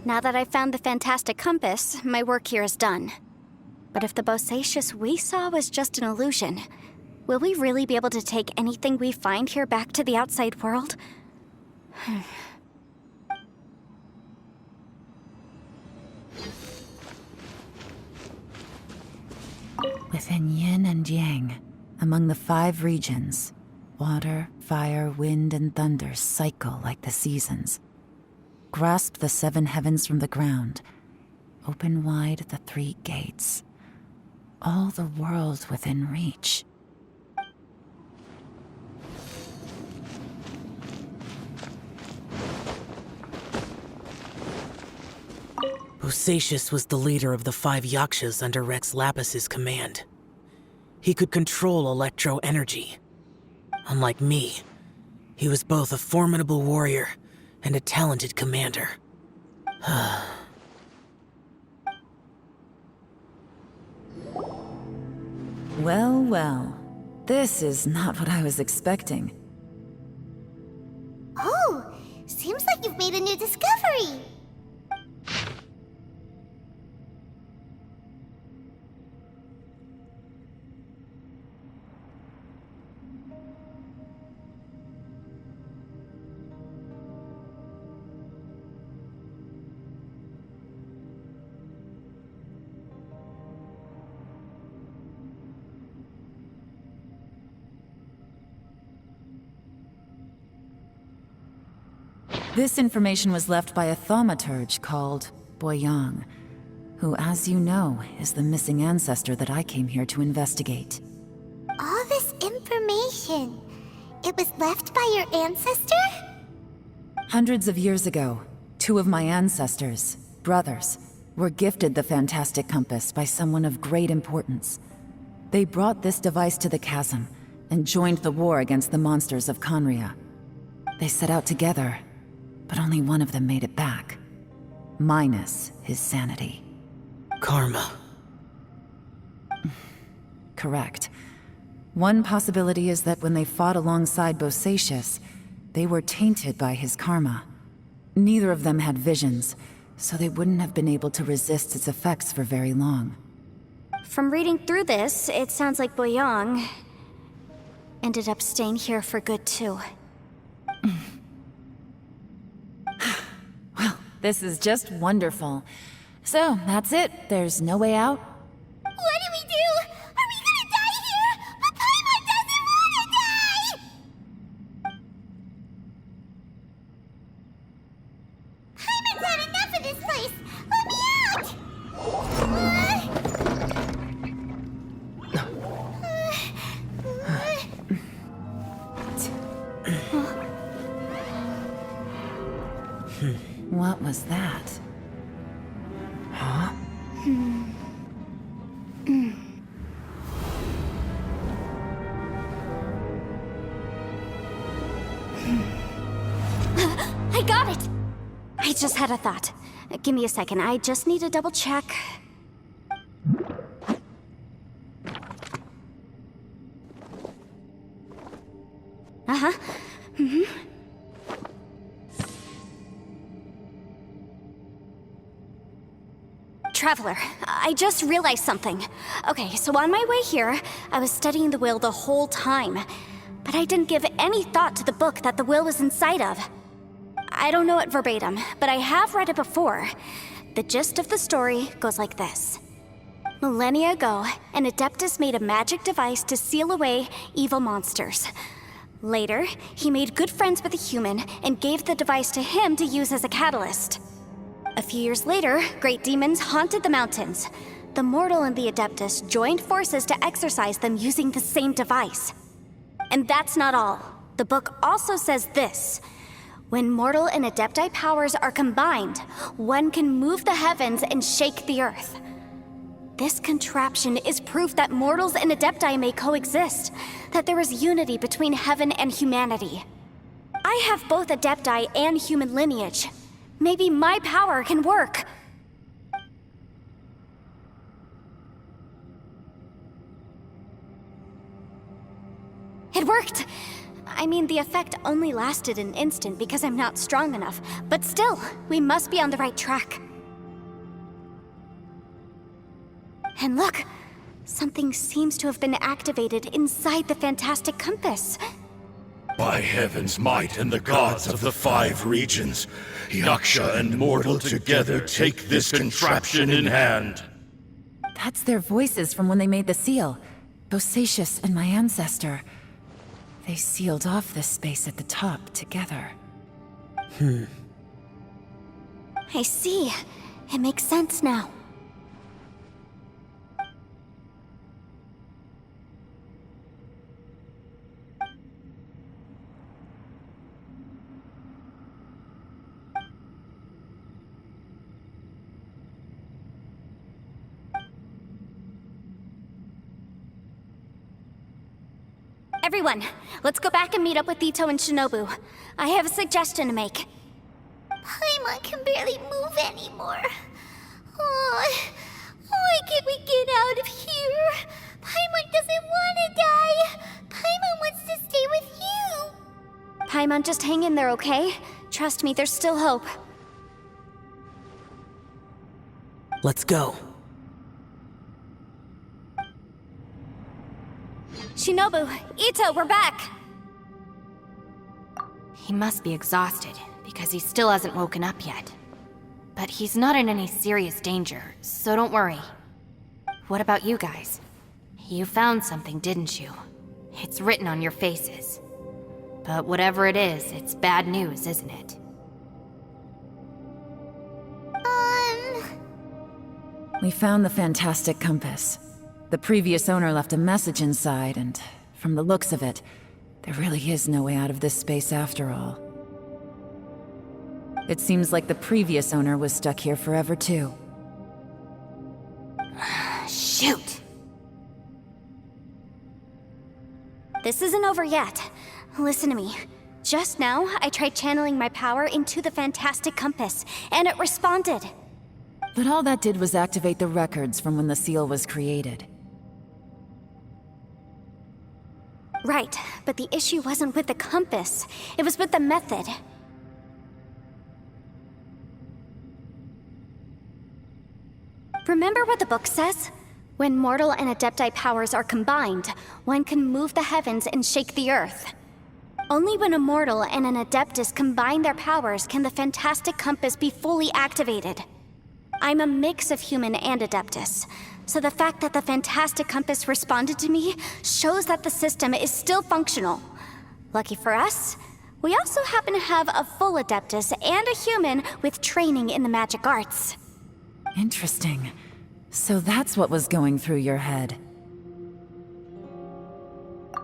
Now that I've found the fantastic compass, my work here is done. But if the Bosacius we saw was just an illusion, will we really be able to take anything we find here back to the outside world? Within yin and yang, among the 5 regions, water, fire, wind, and thunder cycle like the seasons. Grasp the 7 heavens from the ground. Open wide the 3 gates. All the world within reach. Bosacius was the leader of the 5 Yakshas under Rex Lapis's command. He could control electro-energy. Unlike me, he was both a formidable warrior and a talented commander. Well, well. This is not what I was expecting. Oh, seems like you've made a new discovery. This information was left by a thaumaturge called Boyang, who, as you know, is the missing ancestor that I came here to investigate. All this information, it was left by your ancestor? Hundreds of years ago, 2 of my ancestors, brothers, were gifted the fantastic compass by someone of great importance. They brought this device to the chasm and joined the war against the monsters of Conria. They set out together, but only one of them made it back. Minus his sanity. Karma. Correct. One possibility is that when they fought alongside Bosacius, they were tainted by his karma. Neither of them had visions, so they wouldn't have been able to resist its effects for very long. From reading through this, it sounds like Boyang ended up staying here for good too. Well, this is just wonderful. So, that's it. There's no way out? What do we do? Are we gonna die here? But Paimon doesn't wanna die! Paimon's had enough of this place! Let me out! What was that? Huh? I got it! I just had a thought. Give me a second, I just need to double check. Uh-huh. Traveler, I just realized something. Okay, so on my way here, I was studying the will the whole time. But I didn't give any thought to the book that the will was inside of. I don't know it verbatim, but I have read it before. The gist of the story goes like this. Millennia ago, an Adeptus made a magic device to seal away evil monsters. Later, he made good friends with a human and gave the device to him to use as a catalyst. A few years later, great demons haunted the mountains. The mortal and the Adeptus joined forces to exorcise them using the same device. And that's not all. The book also says this. When mortal and Adepti powers are combined, one can move the heavens and shake the earth. This contraption is proof that mortals and Adepti may coexist, that there is unity between heaven and humanity. I have both Adepti and human lineage. Maybe my power can work. It worked! I mean, the effect only lasted an instant because I'm not strong enough, but still, we must be on the right track. And look! Something seems to have been activated inside the fantastic compass. By heaven's might and the gods of the 5 regions, Yaksha and mortal together take this contraption in hand. That's their voices from when they made the seal. Bosacius and my ancestor. They sealed off this space at the top together. I see. It makes sense now. Everyone, let's go back and meet up with Ito and Shinobu. I have a suggestion to make. Paimon can barely move anymore. Oh, why can't we get out of here? Paimon doesn't want to die. Paimon wants to stay with you. Paimon, just hang in there, okay? Trust me, there's still hope. Let's go. Shinobu, Ito, we're back! He must be exhausted, because he still hasn't woken up yet. But he's not in any serious danger, so don't worry. What about you guys? You found something, didn't you? It's written on your faces. But whatever it is, it's bad news, isn't it? We found the fantastic compass. The previous owner left a message inside, and from the looks of it, there really is no way out of this space after all. It seems like the previous owner was stuck here forever too. Shoot! This isn't over yet. Listen to me. Just now, I tried channeling my power into the fantastic compass, and it responded. But all that did was activate the records from when the seal was created. Right, but the issue wasn't with the compass. It was with the method. Remember what the book says? When mortal and Adepti powers are combined, one can move the heavens and shake the earth. Only when a mortal and an Adeptus combine their powers can the fantastic compass be fully activated. I'm a mix of human and Adeptus, so the fact that the fantastic compass responded to me shows that the system is still functional. Lucky for us, we also happen to have a full Adeptus and a human with training in the magic arts. Interesting. So that's what was going through your head.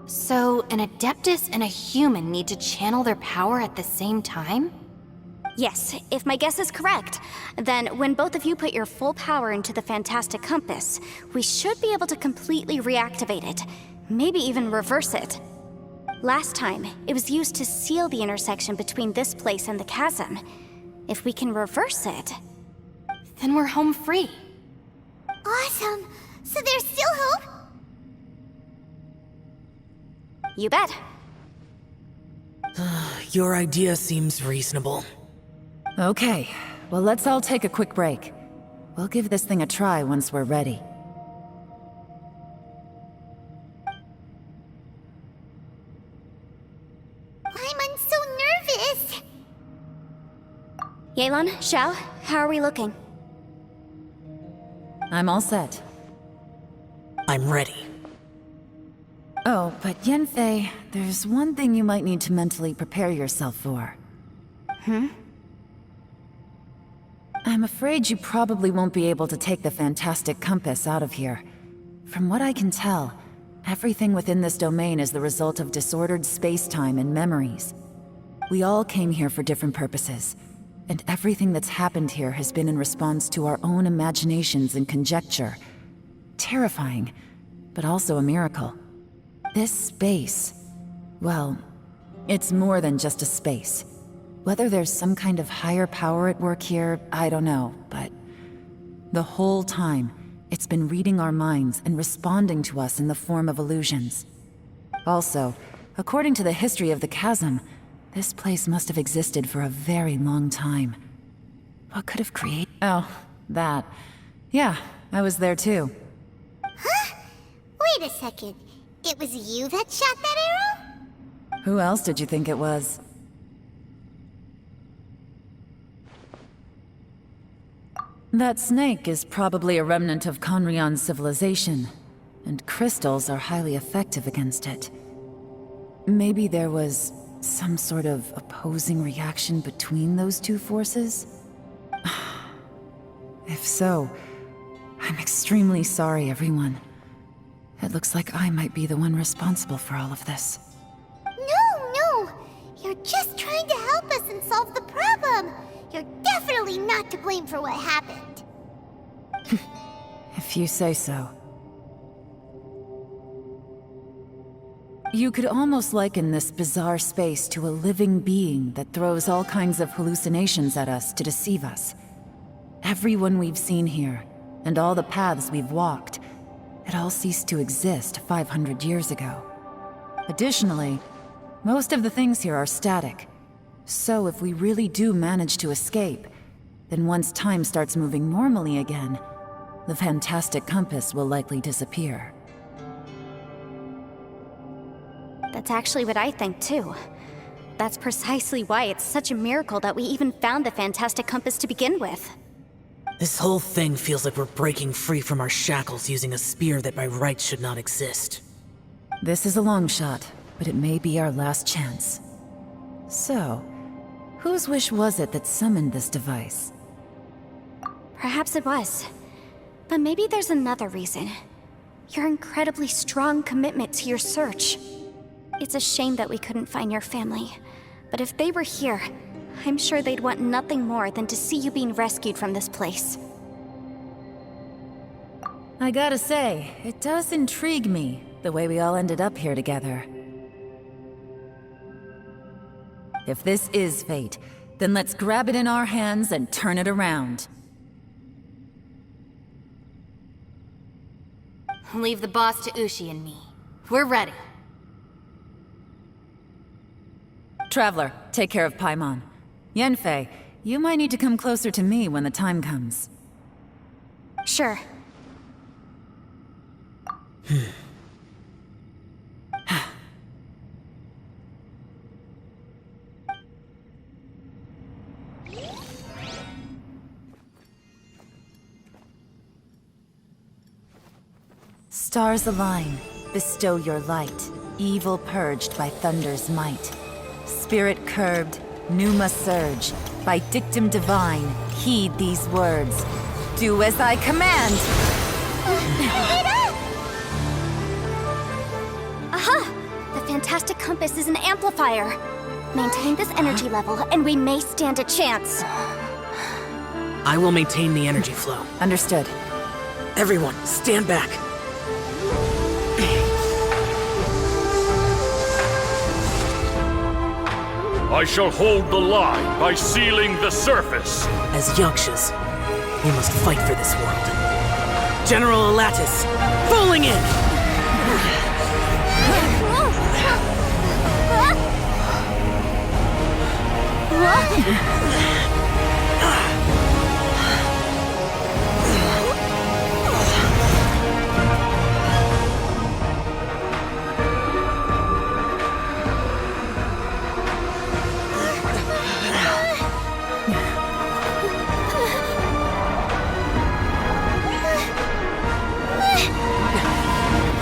So, an Adeptus and a human need to channel their power at the same time? Yes, if my guess is correct, then when both of you put your full power into the fantastic compass, we should be able to completely reactivate it, maybe even reverse it. Last time, it was used to seal the intersection between this place and the chasm. If we can reverse it... Then we're home free. Awesome. So there's still hope? You bet. Your idea seems reasonable. Okay, well let's all take a quick break. We'll give this thing a try once we're ready. I'm so nervous. Yelan, Xiao, how are we looking? I'm all set. I'm ready. Oh, but Yanfei, there's one thing you might need to mentally prepare yourself for. I'm afraid you probably won't be able to take the fantastic compass out of here. From what I can tell, everything within this domain is the result of disordered space-time and memories. We all came here for different purposes, and everything that's happened here has been in response to our own imaginations and conjecture. Terrifying, but also a miracle. This space, well, it's more than just a space. Whether there's some kind of higher power at work here, I don't know, but the whole time, it's been reading our minds and responding to us in the form of illusions. Also, According to the history of the chasm, this place must have existed for a very long time. What could have created... Oh, that. Yeah, I was there too. Huh? Wait a second. It was you that shot that arrow? Who else did you think it was? That snake is probably a remnant of Conrion's civilization, and crystals are highly effective against it. Maybe there was some sort of opposing reaction between those two forces? If so, I'm extremely sorry, everyone. It looks like I might be the one responsible for all of this. No! You're just trying to help us and solve the problem! You're definitely not to blame for what happened. If you say so. You could almost liken this bizarre space to a living being that throws all kinds of hallucinations at us to deceive us. Everyone we've seen here, and all the paths we've walked, it all ceased to exist 500 years ago. Additionally, most of the things here are static. So if we really do manage to escape, then once time starts moving normally again, the fantastic compass will likely disappear. That's actually what I think too. That's precisely why it's such a miracle that we even found the fantastic compass to begin with. This whole thing feels like we're breaking free from our shackles using a spear that by rights should not exist. This is a long shot, but it may be our last chance. So, whose wish was it that summoned this device? Perhaps it was. But maybe there's another reason. Your incredibly strong commitment to your search. It's a shame that we couldn't find your family. But if they were here, I'm sure they'd want nothing more than to see you being rescued from this place. I gotta say, it does intrigue me, the way we all ended up here together. If this is fate, then let's grab it in our hands and turn it around. Leave the boss to Ushi and me. We're ready. Traveler, take care of Paimon. Yanfei, you might need to come closer to me when the time comes. Sure. Stars align, bestow your light, evil purged by thunder's might. Spirit curbed, pneuma surge, by dictum divine, heed these words. Do as I command! Aha! The fantastic compass is an amplifier. Maintain this energy level, and we may stand a chance. I will maintain the energy flow. Understood. Everyone, stand back. I shall hold the line by sealing the surface. As Yakshas, we must fight for this world. General Elatus, falling in!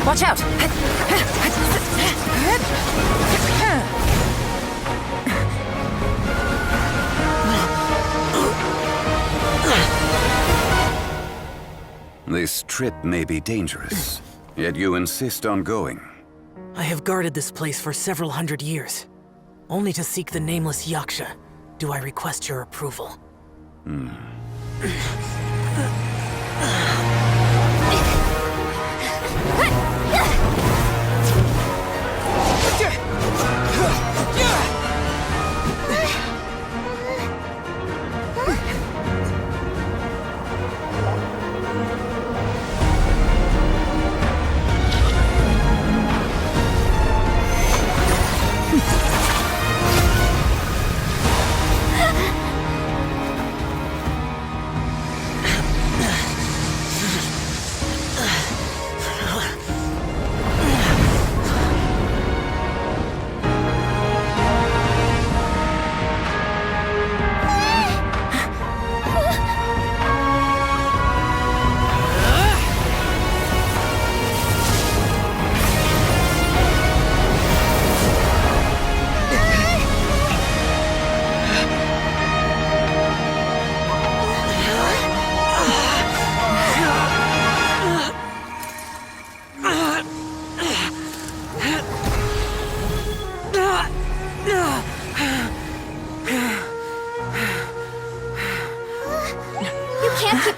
Watch out! This trip may be dangerous, yet you insist on going. I have guarded this place for several hundred years. Only to seek the nameless Yaksha do I request your approval.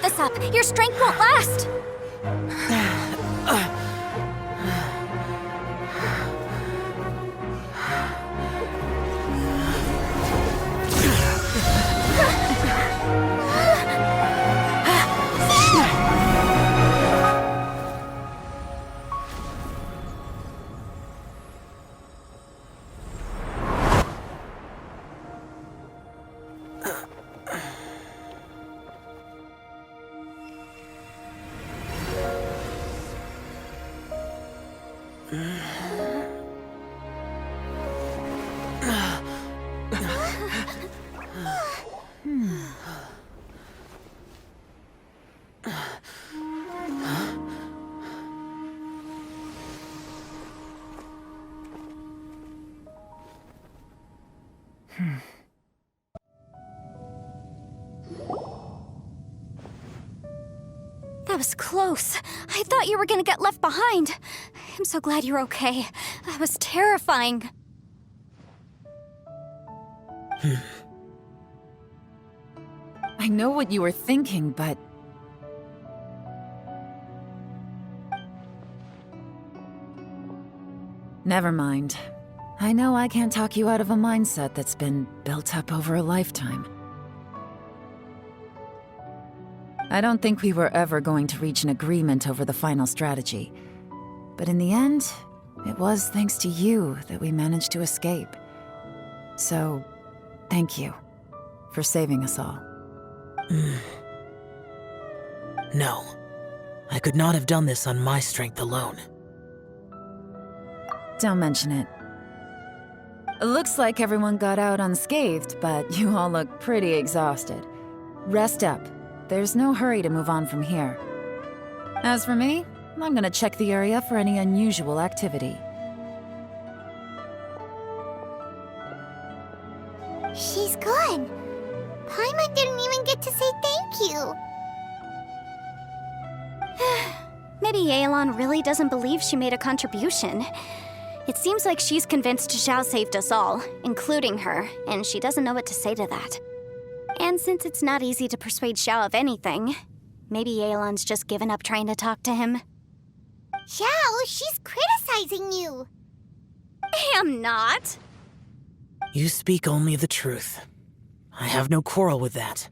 give this up. Your strength won't last. That was close. I thought you were gonna get left behind. I'm so glad you're okay. That was terrifying. I know what you were thinking, but... Never mind. I know I can't talk you out of a mindset that's been built up over a lifetime. I don't think we were ever going to reach an agreement over the final strategy. But in the end, it was thanks to you that we managed to escape. So, thank you for saving us all. No. I could not have done this on my strength alone. Don't mention it. It looks like everyone got out unscathed, but you all look pretty exhausted. Rest up. There's no hurry to move on from here. As for me, I'm gonna check the area for any unusual activity. She's gone. Paimon didn't even get to say thank you. Maybe Yelan really doesn't believe she made a contribution. It seems like she's convinced Xiao saved us all, including her, and she doesn't know what to say to that. And since it's not easy to persuade Xiao of anything, maybe Yelan's just given up trying to talk to him. Xiao, she's criticizing you. I am not. You speak only the truth. I have no quarrel with that.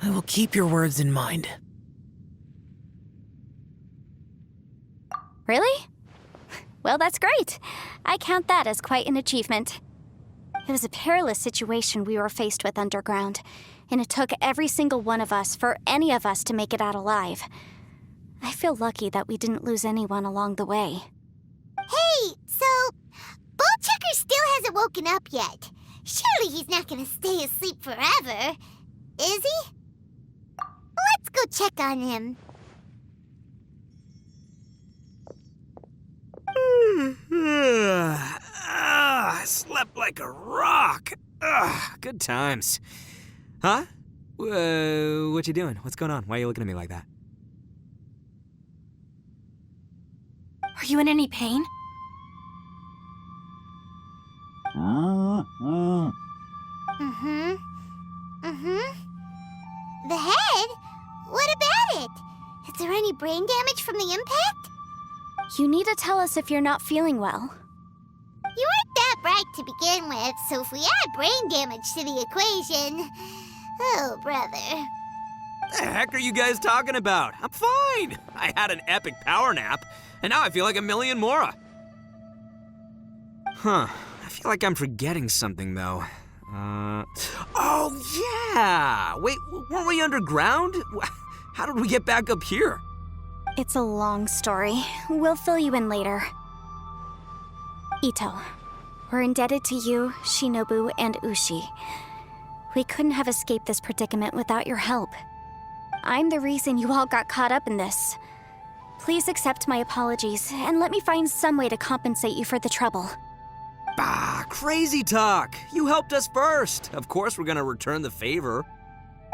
I will keep your words in mind. Really? Well, that's great. I count that as quite an achievement. It was a perilous situation we were faced with underground, and it took every single one of us for any of us to make it out alive. I feel lucky that we didn't lose anyone along the way. Hey, so Bullchecker still hasn't woken up yet. Surely he's not gonna stay asleep forever, is he? Let's go check on him. I slept like a rock. Good times. Huh? What you doing? What's going on? Why are you looking at me like that? Are you in any pain? The head? What about it? Is there any brain damage from the impact? You need to tell us if you're not feeling well. You weren't that bright to begin with, so if we add brain damage to the equation... Oh, brother. The heck are you guys talking about? I'm fine. I had an epic power nap, and now I feel like a million more. Huh. I feel like I'm forgetting something, though. Oh, yeah! Wait, weren't we underground? How did we get back up here? It's a long story. We'll fill you in later. Ito, we're indebted to you, Shinobu, and Ushi. We couldn't have escaped this predicament without your help. I'm the reason you all got caught up in this. Please accept my apologies, and let me find some way to compensate you for the trouble. Bah, crazy talk. You helped us first. Of course we're gonna return the favor.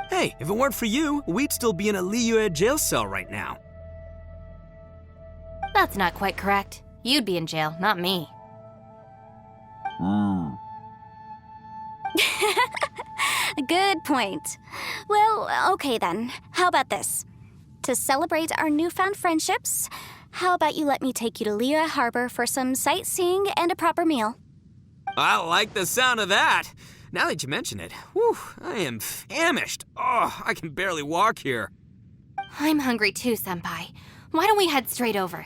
Hey, if it weren't for you, we'd still be in a Liyue jail cell right now. That's not quite correct. You'd be in jail, not me. Good point. Well, okay then. How about this? To celebrate our newfound friendships, how about you let me take you to Liyue Harbor for some sightseeing and a proper meal? I like the sound of that. Now that you mention it, whew, I am famished. Oh, I can barely walk here. I'm hungry too, Senpai. Why don't we head straight over?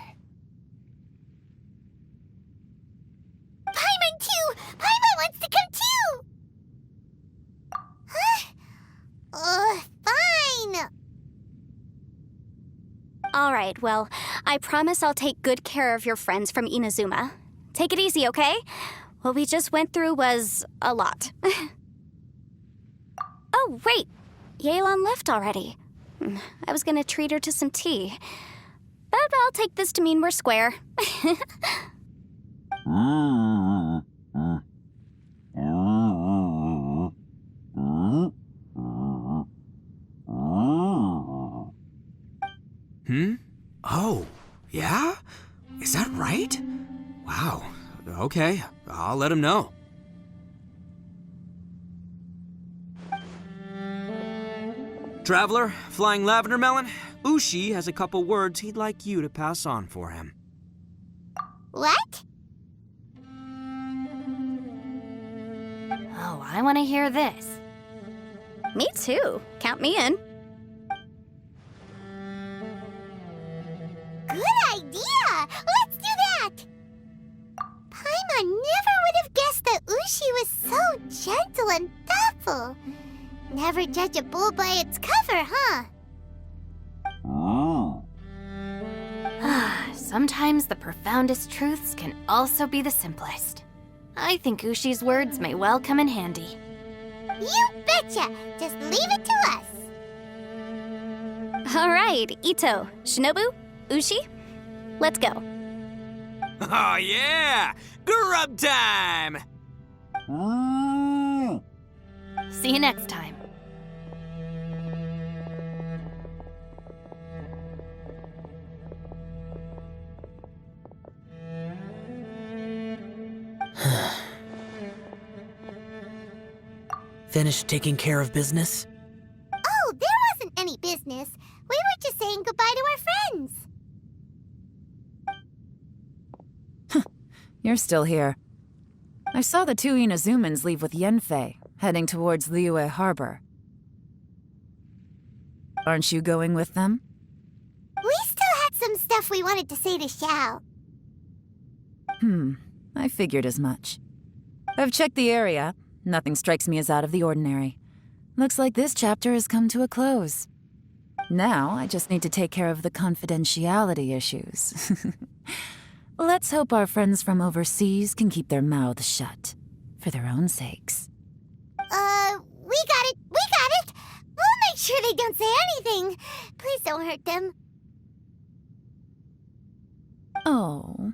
Paimon too! Paimon wants to come too! Huh? Fine! All right, well, I promise I'll take good care of your friends from Inazuma. Take it easy, okay? What we just went through was a lot. Oh, wait! Yelan left already. I was gonna treat her to some tea. But I'll take this to mean we're square. Oh, yeah? Is that right? Wow. Okay, I'll let him know. Traveler, Flying Lavender Melon, Ushi has a couple words he'd like you to pass on for him. What? Oh, I want to hear this. Me too. Count me in. Good idea! Let's do that! Paimon never would have guessed that Ushi was so gentle and thoughtful. Never judge a bull by its cover, huh? Sometimes the profoundest truths can also be the simplest. I think Ushi's words may well come in handy. You betcha! Just leave it to us! All right, Ito, Shinobu, Ushi, let's go. Oh yeah! Grub time! See you next time. Finished taking care of business? Oh, there wasn't any business. We were just saying goodbye to our friends. You're still here. I saw the two Inazumans leave with Yenfei, heading towards Liyue Harbor. Aren't you going with them? We still had some stuff we wanted to say to Xiao. I figured as much. I've checked the area. Nothing strikes me as out of the ordinary. Looks like this chapter has come to a close. Now, I just need to take care of the confidentiality issues. Let's hope our friends from overseas can keep their mouths shut. For their own sakes. We got it! We got it! We'll make sure they don't say anything. Please don't hurt them. Oh.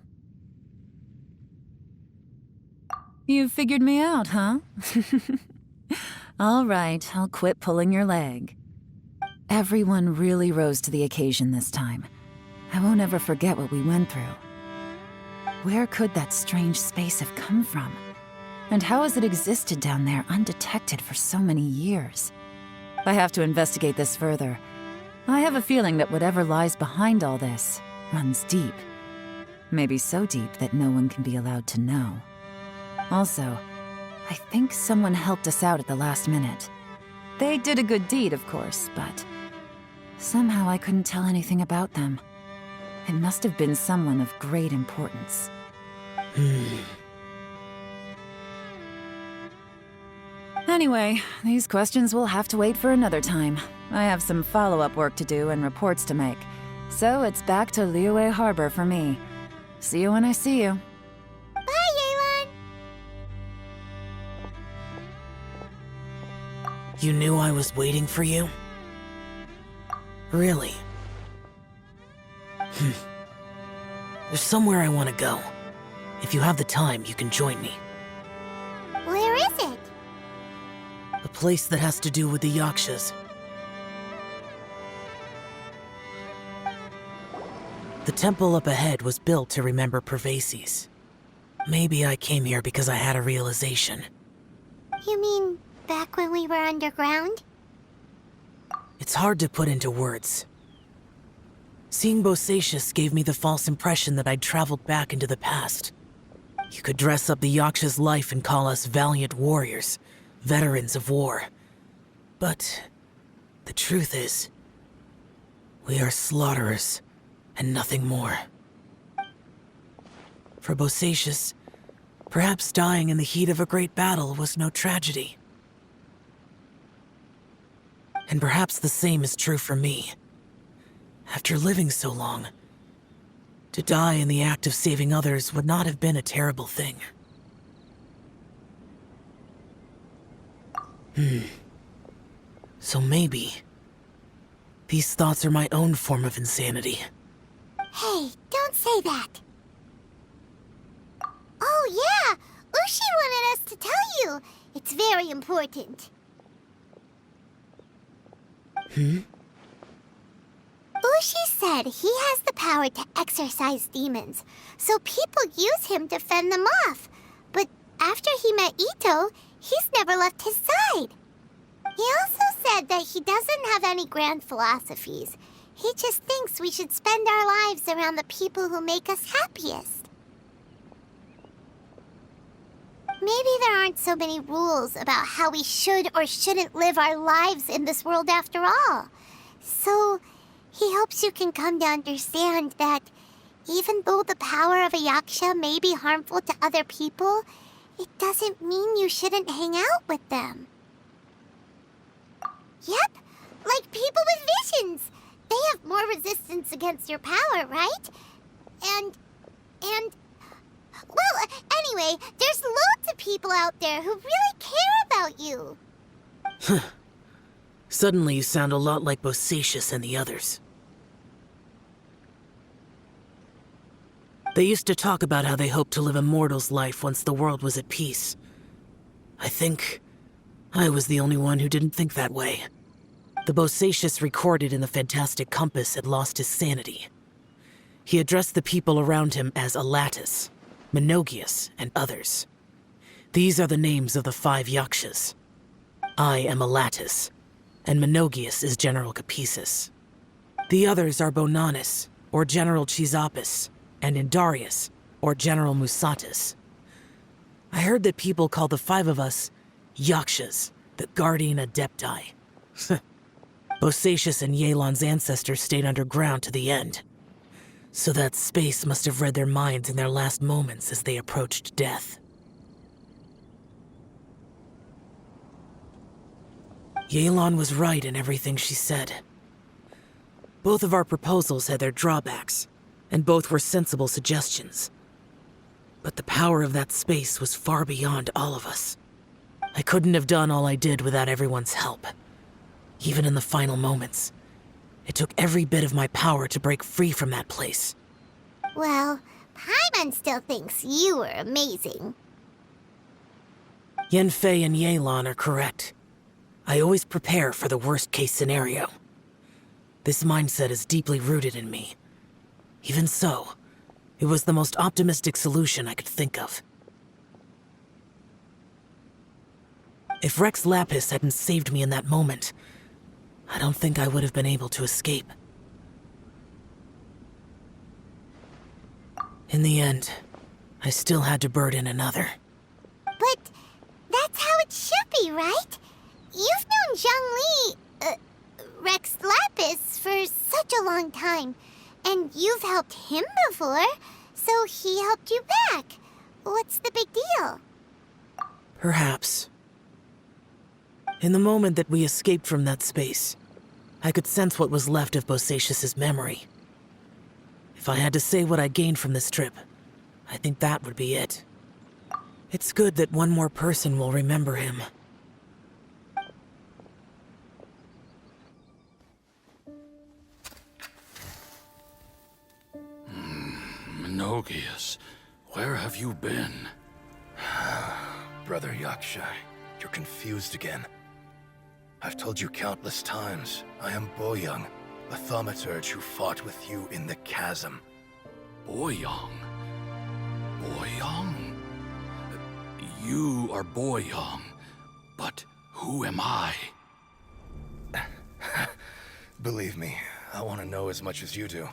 You figured me out, huh? All right, I'll quit pulling your leg. Everyone really rose to the occasion this time. I won't ever forget what we went through. Where could that strange space have come from? And how has it existed down there undetected for so many years? I have to investigate this further. I have a feeling that whatever lies behind all this runs deep. Maybe so deep that no one can be allowed to know. Also, I think someone helped us out at the last minute. They did a good deed, of course, but somehow I couldn't tell anything about them. It must have been someone of great importance. Anyway, these questions will have to wait for another time. I have some follow-up work to do and reports to make. So it's back to Liyue Harbor for me. See you when I see you. Bye, Yelan! You knew I was waiting for you? Really? There's somewhere I want to go. If you have the time, you can join me. Where is it? A place that has to do with the Yakshas. The temple up ahead was built to remember Pervases. Maybe I came here because I had a realization. You mean back when we were underground? It's hard to put into words. Seeing Bosacius gave me the false impression that I'd traveled back into the past. You could dress up the Yaksha's life and call us valiant warriors, veterans of war. But the truth is, we are slaughterers and nothing more. For Bosacius, perhaps dying in the heat of a great battle was no tragedy. And perhaps the same is true for me. After living so long, to die in the act of saving others would not have been a terrible thing. So maybe these thoughts are my own form of insanity. Hey, don't say that. Oh yeah, Ushi wanted us to tell you. It's very important. Ushi said he has the power to exorcise demons, so people use him to fend them off. But after he met Ito, he's never left his side. He also said that he doesn't have any grand philosophies. He just thinks we should spend our lives around the people who make us happiest. Maybe there aren't so many rules about how we should or shouldn't live our lives in this world after all. So, he hopes you can come to understand that even though the power of a yaksha may be harmful to other people, it doesn't mean you shouldn't hang out with them. Yep, like people with visions. They have more resistance against your power, right? Well, anyway, there's loads of people out there who really care about you. Suddenly you sound a lot like Bosacius and the others. They used to talk about how they hoped to live a mortal's life once the world was at peace. I think I was the only one who didn't think that way. The Bosacius recorded in the Fantastic Compass had lost his sanity. He addressed the people around him as Alatus, Menogias, and others. These are the names of the 5 Yakshas. I am Alatus, and Menogias is General Capisis. The others are Bonanis, or General Chisapis, and Indarius, or General Musatis. I heard that people call the 5 of us Yakshas, the Guardian Adepti. Bosacius and Yelan's ancestors stayed underground to the end. So that space must have read their minds in their last moments as they approached death. Yelan was right in everything she said. Both of our proposals had their drawbacks, and both were sensible suggestions. But the power of that space was far beyond all of us. I couldn't have done all I did without everyone's help. Even in the final moments, it took every bit of my power to break free from that place. Well, Paimon still thinks you were amazing. Yanfei and Yelan are correct. I always prepare for the worst-case scenario. This mindset is deeply rooted in me. Even so, it was the most optimistic solution I could think of. If Rex Lapis hadn't saved me in that moment, I don't think I would have been able to escape. In the end, I still had to burden another. But that's how it should be, right? You've known Zhang Li, Rex Lapis, for such a long time. And you've helped him before, so he helped you back. What's the big deal? Perhaps. In the moment that we escaped from that space, I could sense what was left of Bosacius's memory. If I had to say what I gained from this trip, I think that would be it. It's good that one more person will remember him. Menogias, where have you been? Brother Yaksha, you're confused again. I've told you countless times, I am Boyoung, a thaumaturge who fought with you in the chasm. Boyoung? Boyoung? You are Boyoung, but Who am I? Believe me, I want to know as much as you do.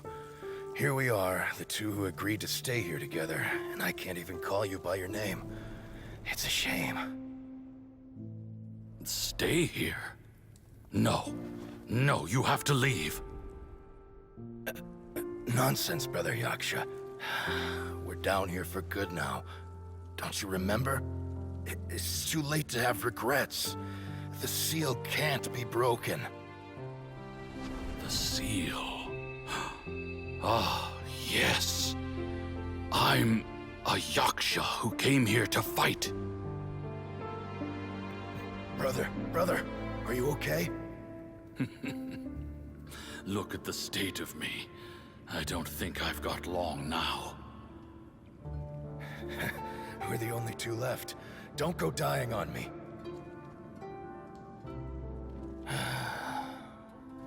Here we are, the two who agreed to stay here together, and I can't even call you by your name. It's a shame. Stay here? No. No, you have to leave. Nonsense, Brother Yaksha. We're down here for good now. Don't you remember? It's too late to have regrets. The seal can't be broken. The seal. Ah, yes. I'm a Yaksha who came here to fight. Brother, are you okay? Look at the state of me. I don't think I've got long now. We're the only two left. Don't go dying on me.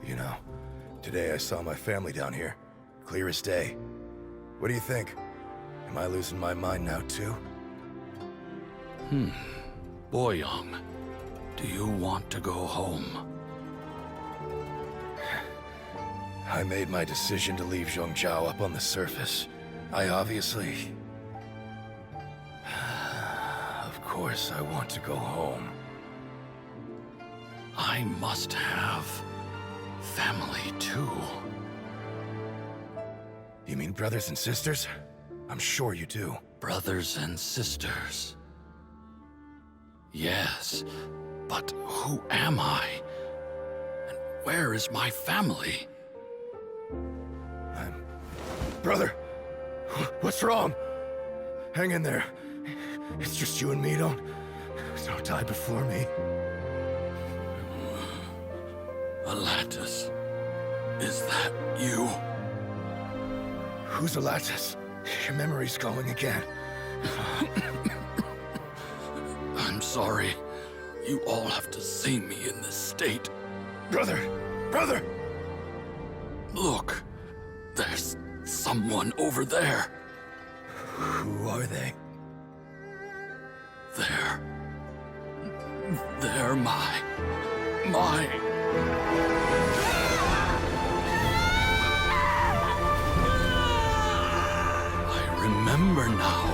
You know, today I saw my family down here. Clear as day. What do you think? Am I losing my mind now too? Boyoung, do you want to go home? I made my decision to leave Zhongzhou up on the surface. I obviously... Of course I want to go home. I must have family too. You mean brothers and sisters? I'm sure you do. Brothers and sisters. Yes, but who am I? And where is my family? Brother! What's wrong? Hang in there. It's just you and me, don't die before me. Alatus, is that you? Who's Alatus? Your memory's going again. I'm sorry. You all have to see me in this state. Brother! Look, there's someone over there. Who are they? They're my... I remember now.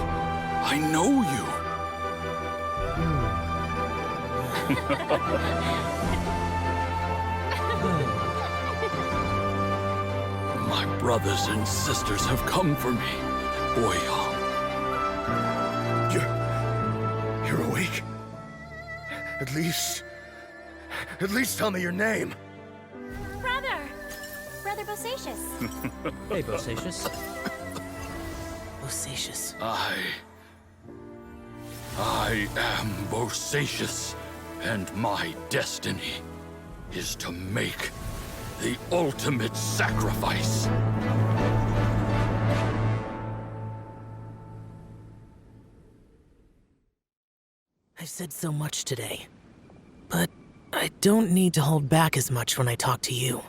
I know you. My brothers and sisters have come for me, Boyoung. You're awake? At least tell me your name. Brother Bosacius. Hey, Bosacius. Bosacius. I am Bosacius, and my destiny is to make the ultimate sacrifice. I've said so much today, but I don't need to hold back as much when I talk to you.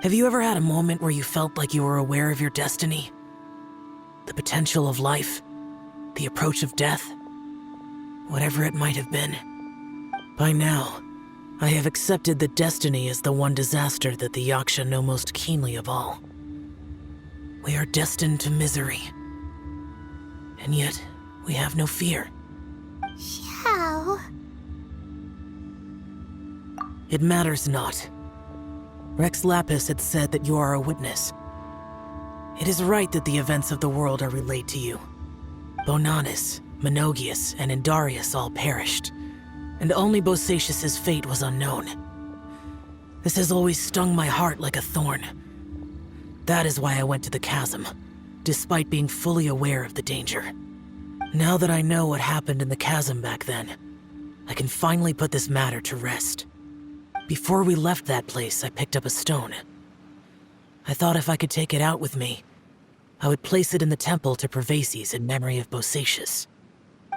Have you ever had a moment where you felt like you were aware of your destiny? The potential of life? The approach of death? Whatever it might have been. By now, I have accepted that destiny is the one disaster that the Yaksha know most keenly of all. We are destined to misery. And yet, we have no fear. How? It matters not. Rex Lapis had said that you are a witness. It is right that the events of the world are relayed to you. Bonanis, Menogias, and Indarius all perished, and only Bosacius's fate was unknown. This has always stung my heart like a thorn. That is why I went to the chasm, despite being fully aware of the danger. Now that I know what happened in the chasm back then, I can finally put this matter to rest. Before we left that place, I picked up a stone. I thought if I could take it out with me, I would place it in the temple to Perlious in memory of Bosacius.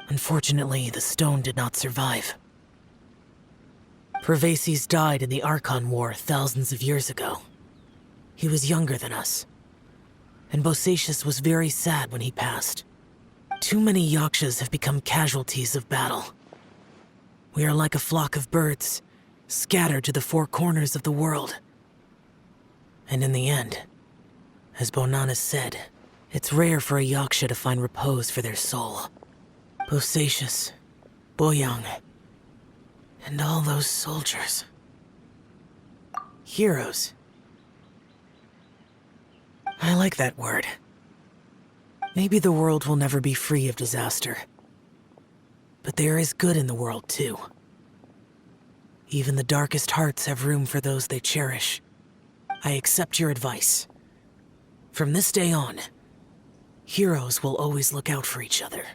Unfortunately, the stone did not survive. Perlious died in the Archon War thousands of years ago. He was younger than us, and Bosacius was very sad when he passed. Too many Yakshas have become casualties of battle. We are like a flock of birds, scattered to the four corners of the world. And in the end, as Bonanas said, it's rare for a Yaksha to find repose for their soul. Bosacius, Boyang, and all those soldiers. Heroes. I like that word. Maybe the world will never be free of disaster. But there is good in the world, too. Even the darkest hearts have room for those they cherish. I accept your advice. From this day on, heroes will always look out for each other.